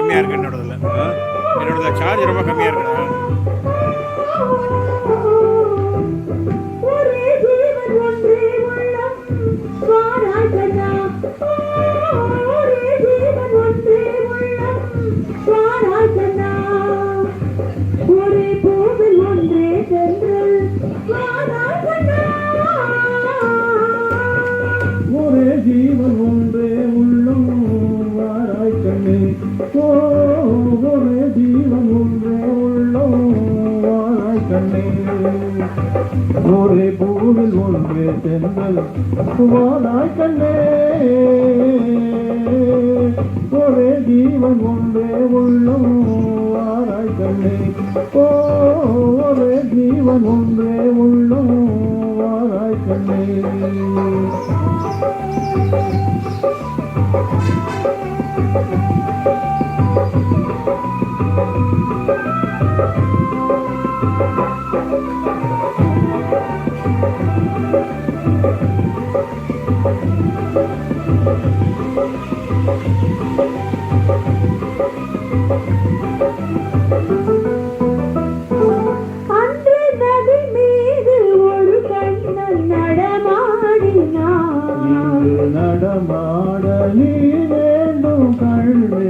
கம்மியாக இருக்குது என்னோடதுல சார்ஜ் ரொம்ப கம்மியாக இருக்குடா. ஒரே ஜீவன் ஒன்றே உள்ளம் வாராய் கண்ணே, ஒரே ஜீவன் ஒன்றே உள்ளம் வாராய் கண்ணே, ஒரே பூவில் ஒன்றே தென்றல் வாராய் கண்ணே, ஒரே ஜீவன் ஒன்றே உள்ளம் வாராய் கண்ணே, ஒரே ஜீவன் ஒன்றே உள்ளம் வாராய் கண்ணே. நடமாட நீ வேண்டும் கண்ணே,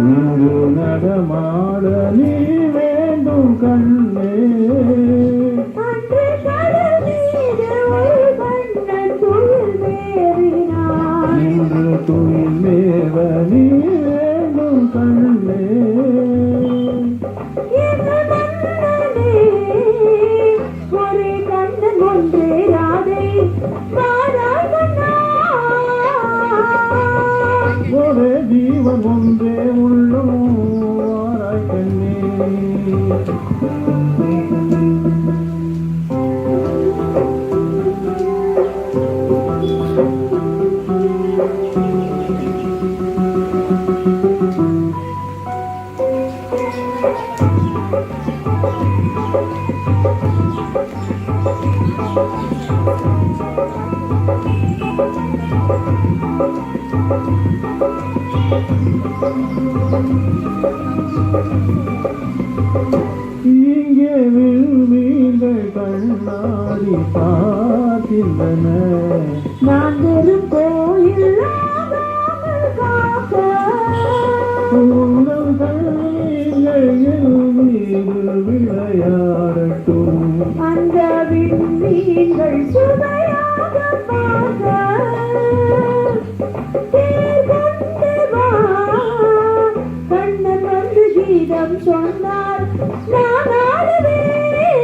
இங்கு நடமாட நீ வேண்டும் கண்ணே, இன்று துயில் மேவ நீ வேண்டும் கண்ணே, ஒரே ஜீவன் ஒன்றே உள்ளம் வாராய் கண்ணே. இங்கே விண்மீன்கள் கண்ணாடி பார்க்கின்றன, நான் வெறும் கோயில் உங்கள் கைகள் மீது விளையாடட்டும், அந்த விண்மீன்கள் சுவையாக பார்க்க கண்ணன் வந்து கீதம் சொன்னார் நான் ஆடுவேன்,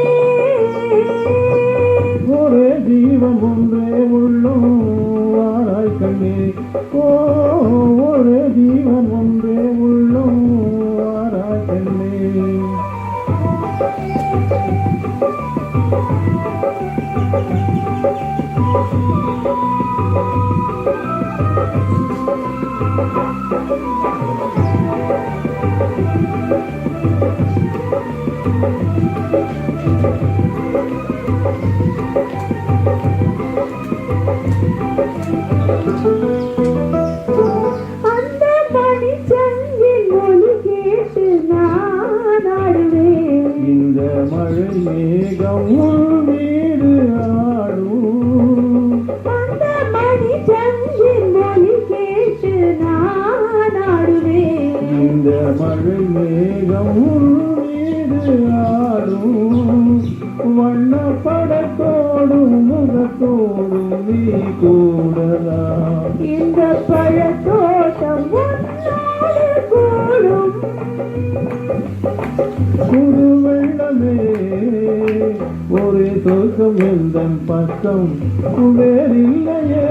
ஒரே ஜீவன் ஒன்றே உள்ளம் வாராய் கண்ணே, ஒரே ஜீவன் ஒன்றே உள்ளம் வாராய் கண்ணே. அந்த மணிச்சங்கின் மொழி கேட்டு நான் ஆடுவேன், இந்த மழை மேகம் உன் வீடு ஆடும், அந்த மணிச்சங்கின் மொழி கேட்டு நான் ஆடுவேன், இந்த மழை மேகம் உன் வீடு ஆடும், வண்ண படத்தோடும் முகத்தோடும் நீ கூடலாம், இந்த பழத்தோட்டம் உன்னோடு கூடும், புது வெள்ளமே ஒரே சொர்க்கம் எந்தன் பக்கம் வேறில்லையே.